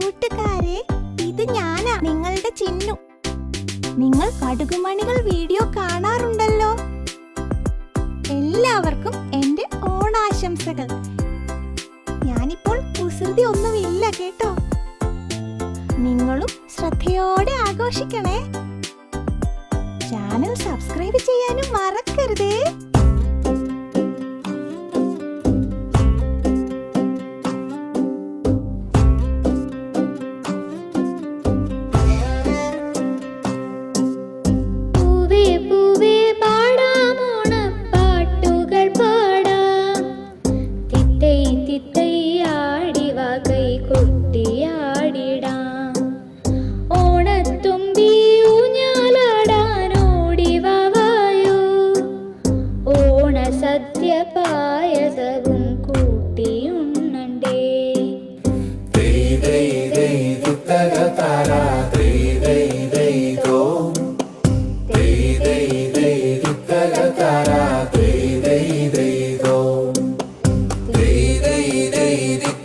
കൂട്ടുകാരെ, ഇത് ഞാനാ, നിങ്ങളുടെ ചിന്നു. നിങ്ങൾ കടുകുമണികൾ വീഡിയോ കാണാറുണ്ടല്ലോ. എല്ലാവർക്കും എന്റെ ഓണാശംസകൾ. ഞാനിപ്പോൾ കുസൃതി ഒന്നുമില്ല കേട്ടോ. നിങ്ങളും ശ്രദ്ധയോടെ ആഘോഷിക്കണേ. ചാനൽ സബ്സ്ക്രൈബ് ചെയ്യാനും മറക്കരുതേ. പായസവും കൂട്ടിയുണ്ണണ്ടേ. Dei